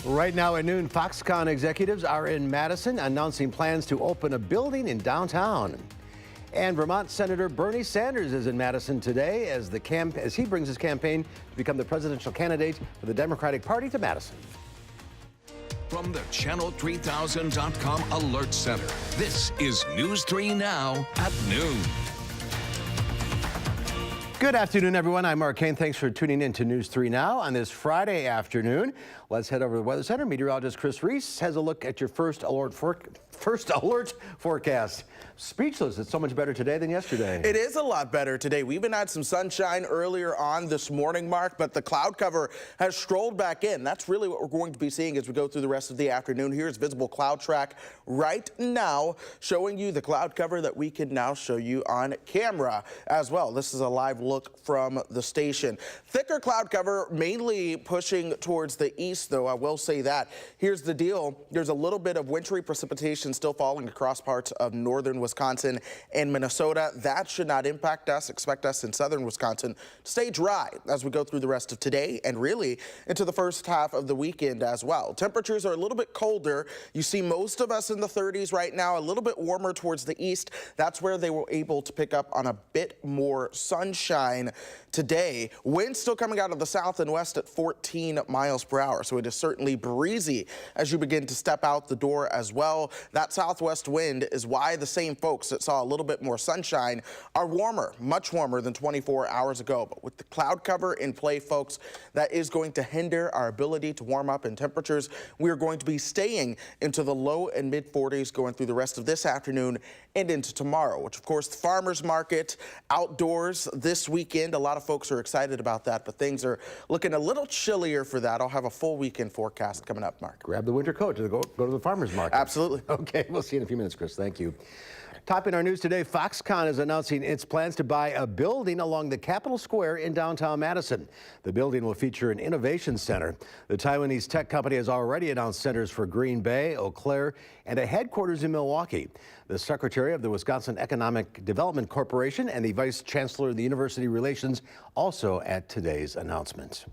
Right now at noon, Foxconn executives are in Madison announcing plans to open a building in downtown. And Vermont Senator Bernie Sanders is in Madison today as he brings his campaign to become the presidential candidate for the Democratic Party to Madison. From the Channel3000.com Alert Center, this is News 3 Now at noon. Good afternoon, everyone. I'm Mark Kane. Thanks for tuning in to News 3 Now on this Friday afternoon. Let's head over to the Weather Center. Meteorologist Chris Reese has a look at your first alert forecast. Speechless. It's so much better today than yesterday. It is a lot better today. We even had some sunshine earlier on this morning, Mark, but the cloud cover has strolled back in. That's really what we're going to be seeing as we go through the rest of the afternoon. Here's visible cloud track right now, showing you the cloud cover that we can now show you on camera as well. This is a live look from the station. Thicker cloud cover, mainly pushing towards the east, though. I will say that. Here's the deal. There's a little bit of wintry precipitation still falling across parts of northern Wisconsin and Minnesota. That should not impact us. Expect us in southern Wisconsin to stay dry as we go through the rest of today and really into the first half of the weekend as well. Temperatures are a little bit colder. You see most of us in the 30s right now, a little bit warmer towards the east. That's where they were able to pick up on a bit more sunshine today. Wind still coming out of the south and west at 14 miles per hour. So it is certainly breezy as you begin to step out the door as well. That southwest wind is why the same folks that saw a little bit more sunshine are warmer, much warmer than 24 hours ago. But with the cloud cover in play, folks, that is going to hinder our ability to warm up in temperatures. We are going to be staying into the low and mid 40s going through the rest of this afternoon and into tomorrow, which of course the farmers market outdoors this weekend. A lot of folks are excited about that, but things are looking a little chillier for that. I'll have a full weekend forecast coming up, Mark. Grab the winter coat to go to the farmers market. Absolutely. Okay, we'll see you in a few minutes, Chris. Thank you. Topping our news today, Foxconn is announcing its plans to buy a building along the Capitol Square in downtown Madison. The building will feature an innovation center. The Taiwanese tech company has already announced centers for Green Bay, Eau Claire, and a headquarters in Milwaukee. The secretary of the Wisconsin Economic Development Corporation and the vice chancellor of the university relations also at today's announcement.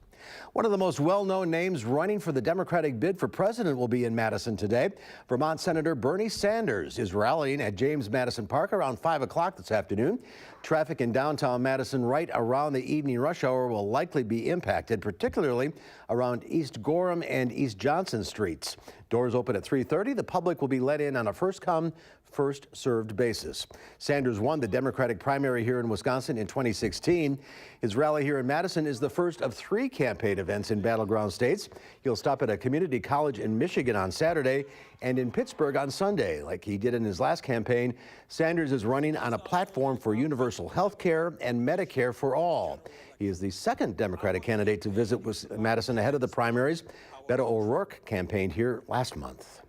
One of the most well-known names running for the Democratic bid for president will be in Madison today. Vermont Senator Bernie Sanders is rallying at James Madison Park around 5 o'clock this afternoon. Traffic in downtown Madison right around the evening rush hour will likely be impacted, particularly around East Gorham and East Johnson streets. Doors open at 3:30. The public will be let in on a first-come, first-served basis. Sanders won the Democratic primary here in Wisconsin in 2016. His rally here in Madison is the first of 3 campaign events in battleground states. He'll stop at a community college in Michigan on Saturday and in Pittsburgh on Sunday. Like he did in his last campaign, Sanders is running on a platform for universal health care and Medicare for all. He is the second Democratic candidate to visit Madison ahead of the primaries. Beto O'Rourke campaigned here last month.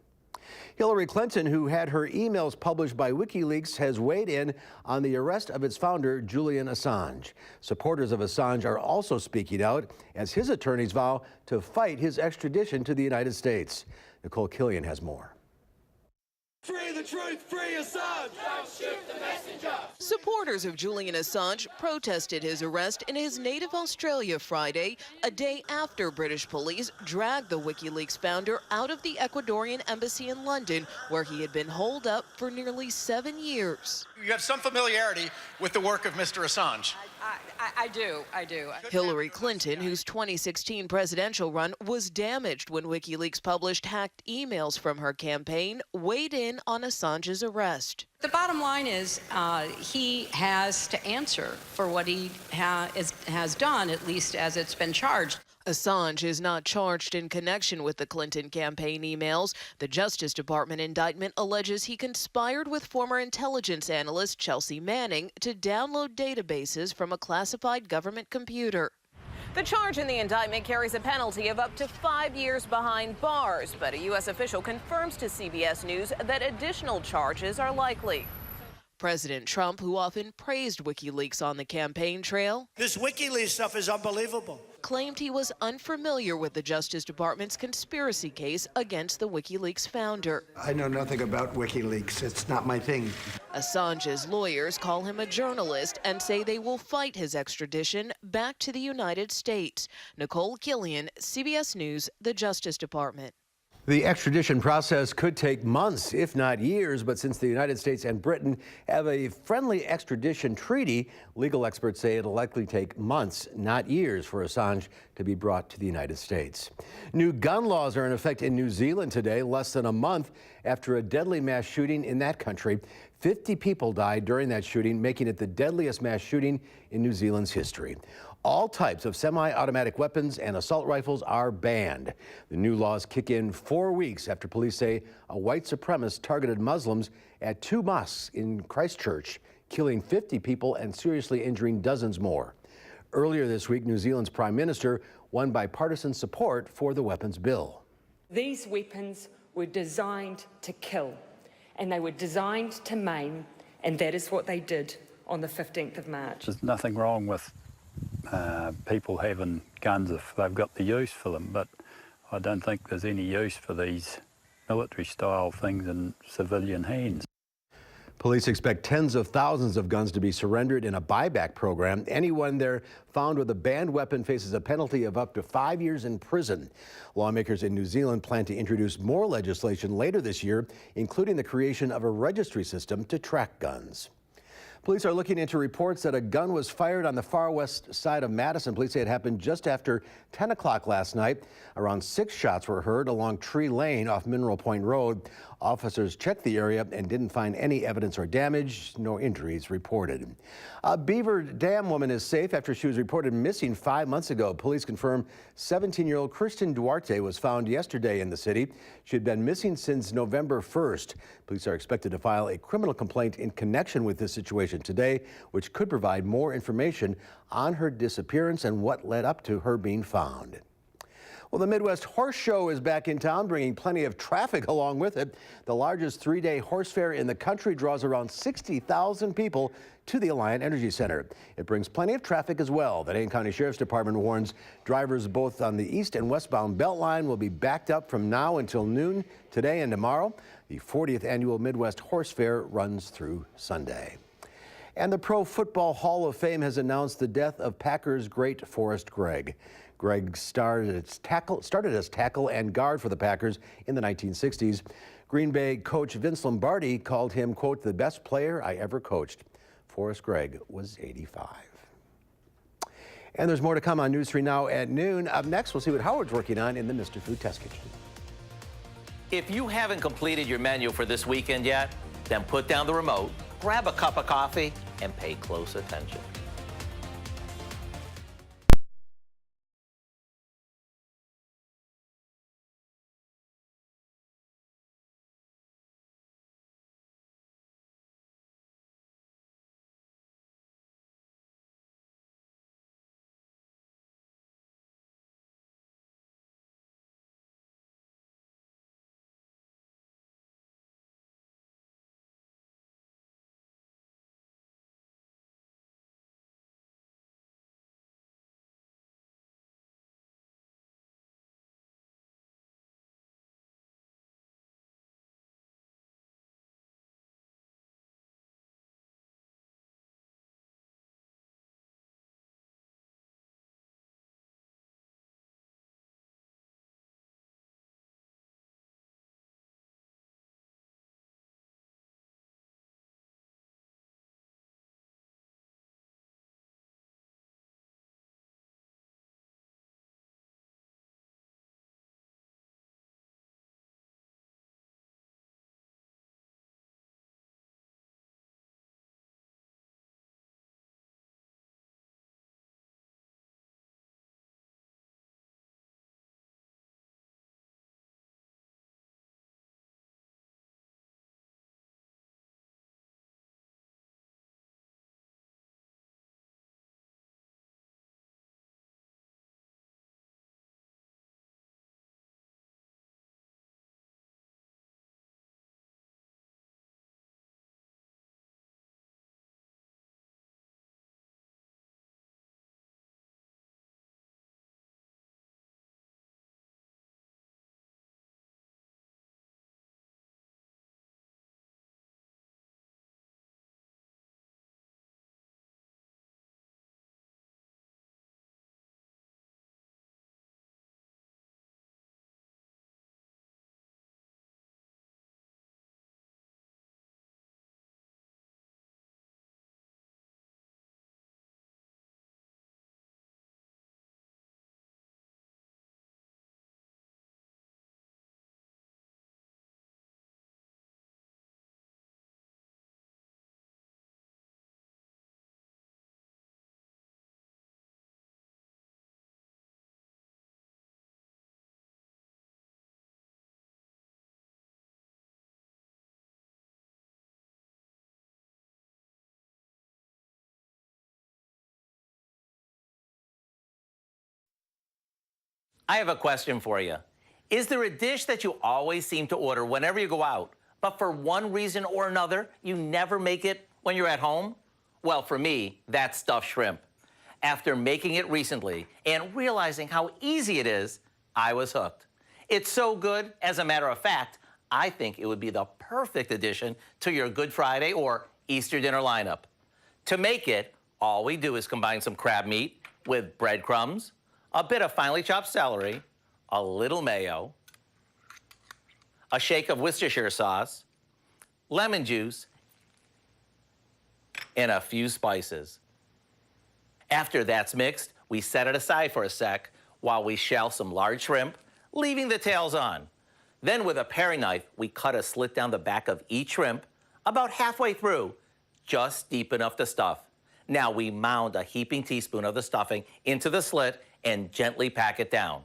Hillary Clinton, who had her emails published by WikiLeaks, has weighed in on the arrest of its founder, Julian Assange. Supporters of Assange are also speaking out as his attorneys vow to fight his extradition to the United States. Nicole Killian has more. Free the truth, free Assange! Don't shoot the messenger! Supporters of Julian Assange protested his arrest in his native Australia Friday, a day after British police dragged the WikiLeaks founder out of the Ecuadorian embassy in London, where he had been holed up for nearly 7 years. You have some familiarity with the work of Mr. Assange. I do. Hillary Clinton, whose 2016 presidential run was damaged when WikiLeaks published hacked emails from her campaign, weighed in on Assange's arrest. The bottom line is he has to answer for what he has done, at least as it's been charged. Assange is not charged in connection with the Clinton campaign emails. The Justice Department indictment alleges he conspired with former intelligence analyst Chelsea Manning to download databases from a classified government computer. The charge in the indictment carries a penalty of up to 5 years behind bars, but a U.S. official confirms to CBS News that additional charges are likely. President Trump, who often praised WikiLeaks on the campaign trail, This WikiLeaks stuff is unbelievable. claimed he was unfamiliar with the Justice Department's conspiracy case against the WikiLeaks founder. I know nothing about WikiLeaks. It's not my thing. Assange's lawyers call him a journalist and say they will fight his extradition back to the United States. Nicole Killian, CBS News, the Justice Department. The extradition process could take months, if not years, but since the United States and Britain have a friendly extradition treaty, legal experts say it'll likely take months, not years, for Assange to be brought to the United States. New gun laws are in effect in New Zealand today, less than a month after a deadly mass shooting in that country. 50 people died during that shooting, making it the deadliest mass shooting in New Zealand's history. All types of semi-automatic weapons and assault rifles are banned. The new laws kick in 4 weeks after police say a white supremacist targeted Muslims at 2 mosques in Christchurch, killing 50 people and seriously injuring dozens more. Earlier this week, New Zealand's Prime Minister won bipartisan support for the weapons bill. These weapons were designed to kill, and they were designed to maim, and that is what they did on the 15th of March. There's nothing wrong with people having guns if they've got the use for them, but I don't think there's any use for these military-style things in civilian hands. Police expect tens of thousands of guns to be surrendered in a buyback program. Anyone there found with a banned weapon faces a penalty of up to 5 years in prison. Lawmakers in New Zealand plan to introduce more legislation later this year, including the creation of a registry system to track guns. Police are looking into reports that a gun was fired on the far west side of Madison. Police say it happened just after 10 o'clock last night. Around 6 shots were heard along Tree Lane off Mineral Point Road. Officers checked the area and didn't find any evidence or damage. No injuries reported. A Beaver Dam woman is safe after she was reported missing 5 months ago. Police confirm 17-year-old Kristen Duarte was found yesterday in the city. She had been missing since November 1st. Police are expected to file a criminal complaint in connection with this situation today, which could provide more information on her disappearance and what led up to her being found. Well, the Midwest Horse Show is back in town, bringing plenty of traffic along with it. The largest 3-day horse fair in the country draws around 60,000 people to the Alliant Energy Center. It brings plenty of traffic as well. The Dane County Sheriff's Department warns drivers both on the east and westbound Beltline will be backed up from now until noon today and tomorrow. The 40th annual Midwest Horse Fair runs through Sunday. And the Pro Football Hall of Fame has announced the death of Packers great Forrest Gregg. Gregg started as tackle and guard for the Packers in the 1960s. Green Bay coach Vince Lombardi called him, quote, the best player I ever coached. Forrest Gregg was 85. And there's more to come on News 3 Now at noon. Up next, we'll see what Howard's working on in the Mr. Food Test Kitchen. If you haven't completed your menu for this weekend yet, then put down the remote, grab a cup of coffee, and pay close attention. I have a question for you. Is there a dish that you always seem to order whenever you go out, but for one reason or another, you never make it when you're at home? Well, for me, that's stuffed shrimp. After making it recently and realizing how easy it is, I was hooked. It's so good, as a matter of fact, I think it would be the perfect addition to your Good Friday or Easter dinner lineup. To make it, all we do is combine some crab meat with breadcrumbs, a bit of finely chopped celery, a little mayo, a shake of Worcestershire sauce, lemon juice, and a few spices. After that's mixed, we set it aside for a sec while we shell some large shrimp, leaving the tails on. Then with a paring knife, we cut a slit down the back of each shrimp, about halfway through, just deep enough to stuff. Now we mound a heaping teaspoon of the stuffing into the slit and gently pack it down.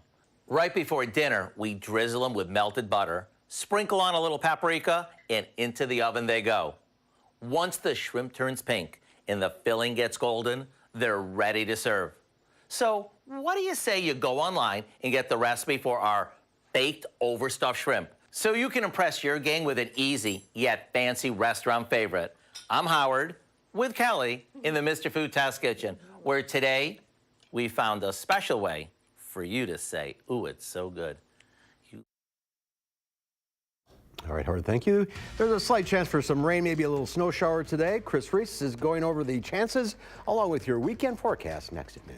Right before dinner, we drizzle them with melted butter, sprinkle on a little paprika, and into the oven they go. Once the shrimp turns pink and the filling gets golden, they're ready to serve. So what do you say you go online and get the recipe for our baked overstuffed shrimp so you can impress your gang with an easy yet fancy restaurant favorite? I'm Howard with Kelly in the Mr. Food Test Kitchen, where today we found a special way for you to say, ooh, it's so good. All right, Howard, thank you. There's a slight chance for some rain, maybe a little snow shower today. Chris Reese is going over the chances along with your weekend forecast next at noon.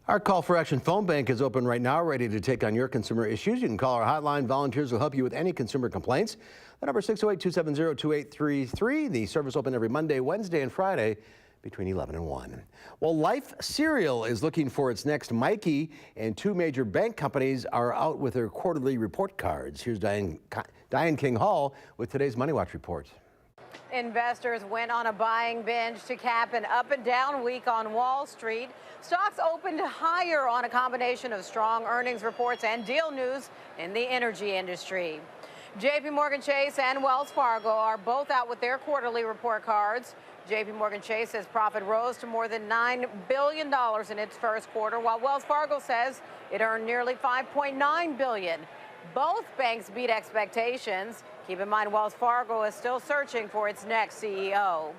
Our Call for Action phone bank is open right now, ready to take on your consumer issues. You can call our hotline. Volunteers will help you with any consumer complaints. The number is 608-270-2833. The service open every Monday, Wednesday, and Friday between 11 and 1. Well, Life Cereal is looking for its next Mikey, and two major bank companies are out with their quarterly report cards. Here's Diane King Hall with today's Money Watch report. Investors went on a buying binge to cap an up and down week on Wall Street. Stocks opened higher on a combination of strong earnings reports and deal news in the energy industry. JP Morgan Chase and Wells Fargo are both out with their quarterly report cards. JP Morgan Chase says profit rose to more than $9 billion in its first quarter, while Wells Fargo says it earned nearly $5.9 billion. Both banks beat expectations. Keep in mind, Wells Fargo is still searching for its next CEO.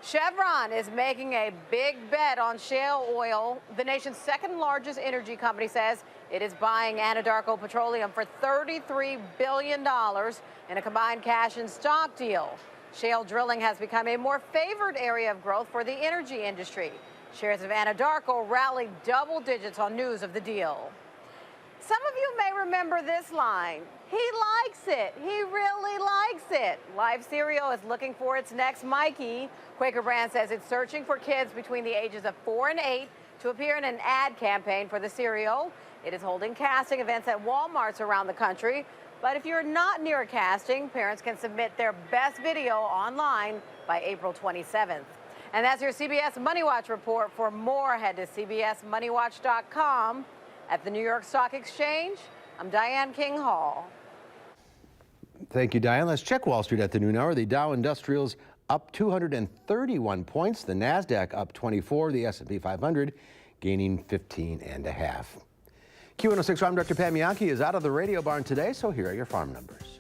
Chevron is making a big bet on shale oil. The nation's second largest energy company says it is buying Anadarko Petroleum for $33 billion in a combined cash and stock deal. Shale drilling has become a more favored area of growth for the energy industry. Shares of Anadarko rallied double digits on news of the deal. Some of you may remember this line. He likes it. He really likes it. Live Cereal is looking for its next Mikey. Quaker Brand says it's searching for kids between the ages of 4 and 8 to appear in an ad campaign for the cereal. It is holding casting events at Walmarts around the country. But if you're not near a casting, parents can submit their best video online by April 27th. And that's your CBS Money Watch report. For more, head to cbsmoneywatch.com. At the New York Stock Exchange, I'm Diane King Hall. Thank you, Diane. Let's check Wall Street at the noon hour. The Dow Industrials up 231 points. The NASDAQ up 24. The S&P 500 gaining 15.5. Q106 Farm Director Pam Yankee is out of the radio barn today, so here are your farm numbers.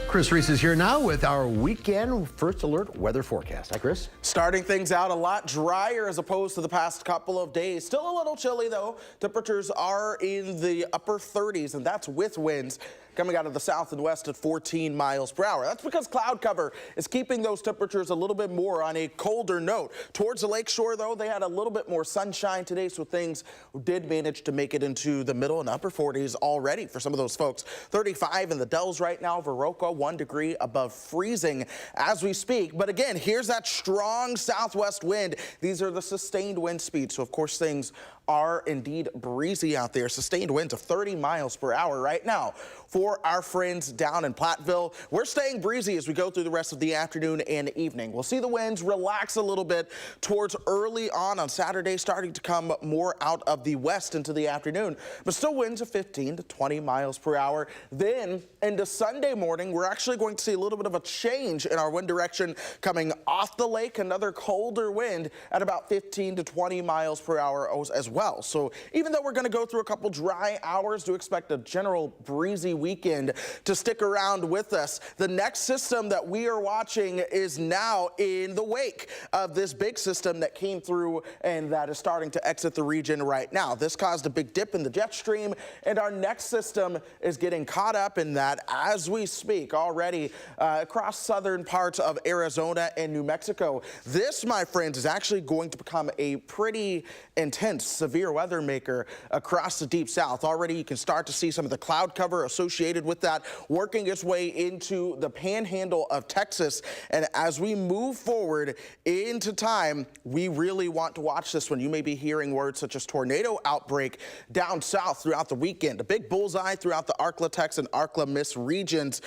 Chris Reese is here now with our weekend first alert weather forecast. Hi, Chris. Starting things out a lot drier as opposed to the past couple of days. Still a little chilly, though. Temperatures are in the upper 30s, and that's with winds coming out of the south and west at 14 miles per hour. That's because cloud cover is keeping those temperatures a little bit more on a colder note. Towards the lakeshore, though, they had a little bit more sunshine today, so things did manage to make it into the middle and upper 40s already for some of those folks. 35 in the Dells right now. Viroqua, 1 degree above freezing as we speak. But again, here's that strong southwest wind. These are the sustained wind speeds, so of course things are indeed breezy out there. Sustained winds of 30 miles per hour right now. For our friends down in Platteville, we're staying breezy as we go through the rest of the afternoon and evening. We'll see the winds relax a little bit towards early on Saturday, starting to come more out of the west into the afternoon, but still winds of 15 to 20 miles per hour. Then into Sunday morning, we're actually going to see a little bit of a change in our wind direction coming off the lake. Another colder wind at about 15 to 20 miles per hour as well. So even though we're going to go through a couple dry hours, do expect a general breezy weekend to stick around with us. The next system that we are watching is now in the wake of this big system that came through and that is starting to exit the region right now. This caused a big dip in the jet stream, and our next system is getting caught up in that as we speak already across southern parts of Arizona and New Mexico. This, my friends, is actually going to become a pretty intense, severe weather maker across the deep south. Already you can start to see some of the cloud cover associated with that working its way into the panhandle of Texas. And as we move forward into time, we really want to watch this one. You may be hearing words such as tornado outbreak down south throughout the weekend. A big bullseye throughout the Arklatex and Arkla-Miss regions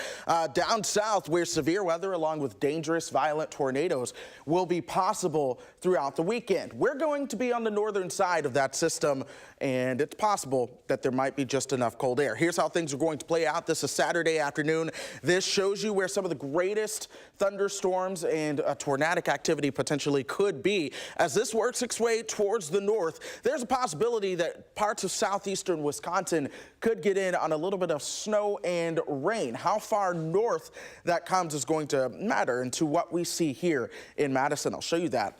down south, where severe weather along with dangerous violent tornadoes will be possible throughout the weekend. We're going to be on the northern side of that system, and it's possible that there might be just enough cold air. Here's how things are going to play play out. This is Saturday afternoon. This shows you where some of the greatest thunderstorms and tornadic activity potentially could be. As this works its way towards the north, there's a possibility that parts of southeastern Wisconsin could get in on a little bit of snow and rain. How far north that comes is going to matter into what we see here in Madison. I'll show you that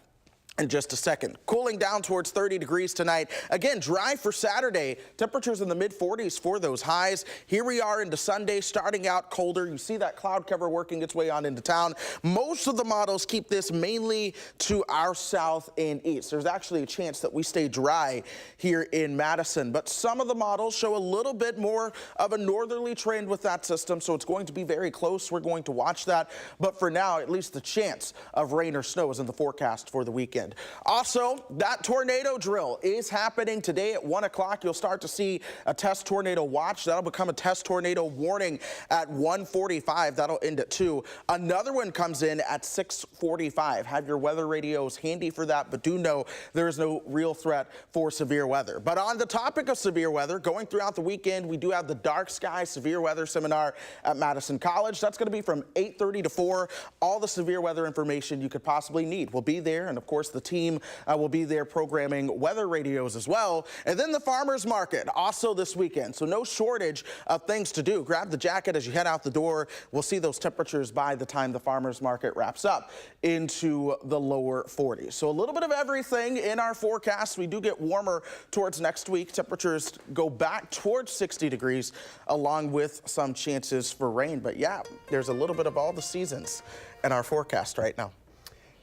in just a second. Cooling down towards 30 degrees tonight. Again, dry for Saturday. Temperatures in the mid-40s for those highs. Here we are into Sunday, starting out colder. You see that cloud cover working its way on into town. Most of the models keep this mainly to our south and east. There's actually a chance that we stay dry here in Madison, but some of the models show a little bit more of a northerly trend with that system, so it's going to be very close. We're going to watch that, but for now, at least the chance of rain or snow is in the forecast for the weekend. Also, that tornado drill is happening today at 1 o'clock. You'll start to see a test tornado watch. That'll become a test tornado warning at 1:45. That'll end at 2. Another one comes in at 6:45. Have your weather radios handy for that, but do know there is no real threat for severe weather. But on the topic of severe weather, going throughout the weekend, we do have the Dark Sky Severe Weather Seminar at Madison College. That's going to be from 8:30 to 4. All the severe weather information you could possibly need will be there, and of course, the team will be there programming weather radios as well. And then the farmers market also this weekend. So no shortage of things to do. Grab the jacket as you head out the door. We'll see those temperatures by the time the farmers market wraps up into the lower 40s. So a little bit of everything in our forecast. We do get warmer towards next week. Temperatures go back towards 60 degrees along with some chances for rain. But yeah, there's a little bit of all the seasons in our forecast right now.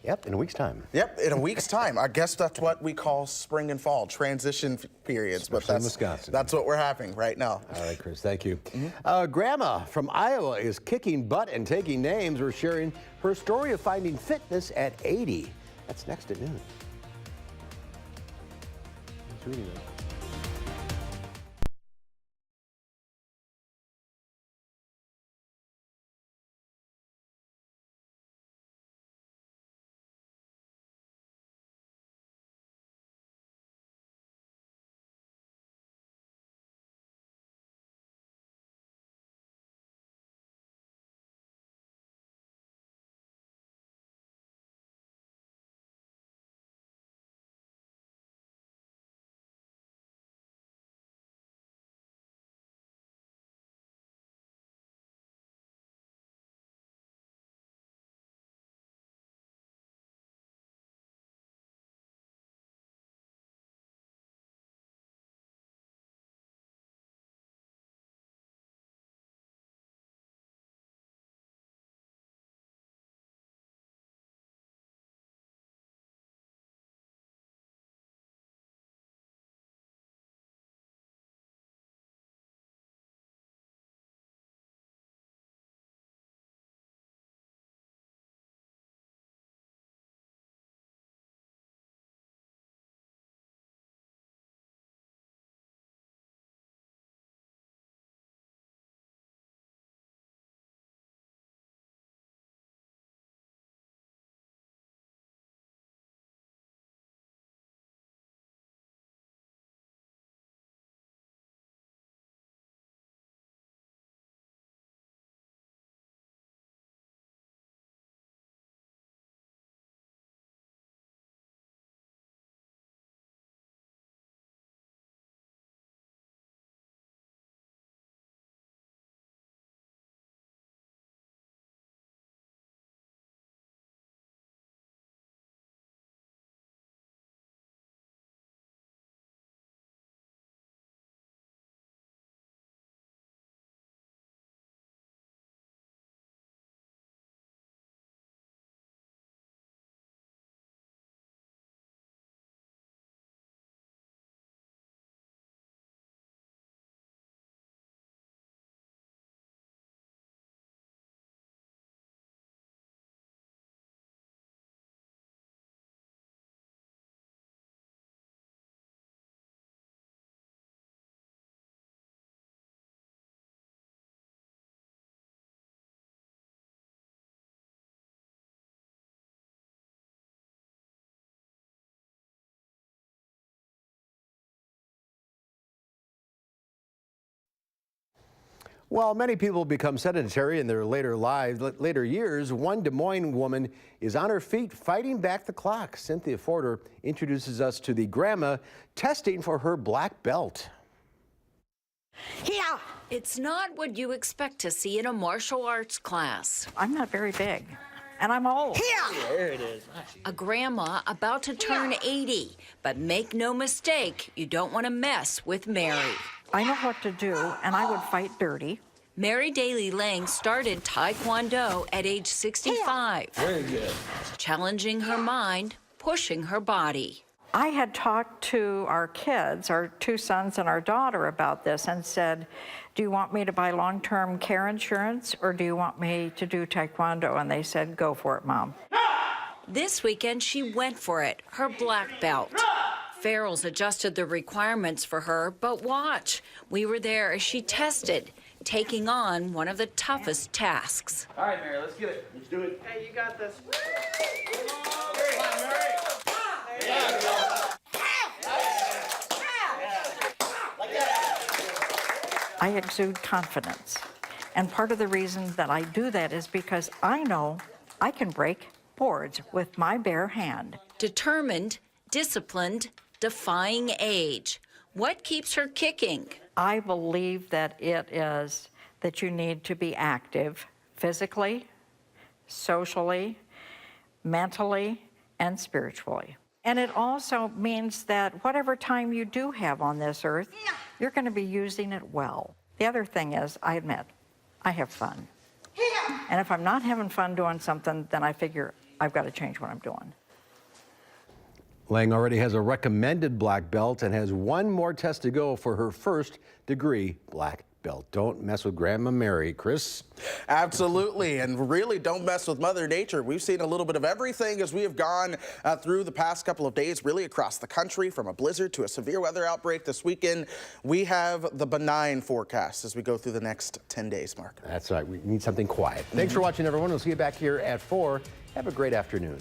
Yep, in a week's time. Yep, in a week's time. I guess that's what we call spring and fall, transition periods. Especially but in Wisconsin. That's what we're having right now. All right, Chris, thank you. Grandma from Iowa is kicking butt and taking names. We're sharing her story of finding fitness at 80. That's next at noon. Thanks for reading that. While many people become sedentary in their later years, one Des Moines woman is on her feet fighting back the clock. Cynthia Forder introduces us to the grandma testing for her black belt. Yeah. It's not what you expect to see in a martial arts class. I'm not very big, and I'm old. Yeah. There it is. A grandma about to turn 80, but make no mistake, you don't want to mess with Mary. I know what to do, and I would fight dirty. Mary Daly Lang started Taekwondo at age 65. Very good. Challenging her mind, pushing her body. I had talked to our kids, our 2 sons and our daughter, about this and said, do you want me to buy long-term care insurance or do you want me to do Taekwondo? And they said, go for it, Mom. This weekend, she went for it, her black belt. Farrell's adjusted the requirements for her, but watch. We were there as she tested, taking on one of the toughest tasks. All right, Mary, let's get it. Let's do it. Hey, you got this. I exude confidence. And part of the reason that I do that is because I know I can break boards with my bare hand. Determined, disciplined, defying age. What keeps her kicking? I believe that it is that you need to be active physically, socially, mentally, and spiritually. And it also means that whatever time you do have on this earth, you're going to be using it well. The other thing is, I admit, I have fun. And if I'm not having fun doing something, then I figure I've got to change what I'm doing. Lang already has a recommended black belt and has one more test to go for her first degree black belt. Don't mess with Grandma Mary, Chris. Absolutely, and really don't mess with Mother Nature. We've seen a little bit of everything as we have gone through the past couple of days, really across the country, from a blizzard to a severe weather outbreak this weekend. We have the benign forecast as we go through the next 10 days, Mark. That's right. We need something quiet. Thanks for watching, everyone. We'll see you back here at 4. Have a great afternoon.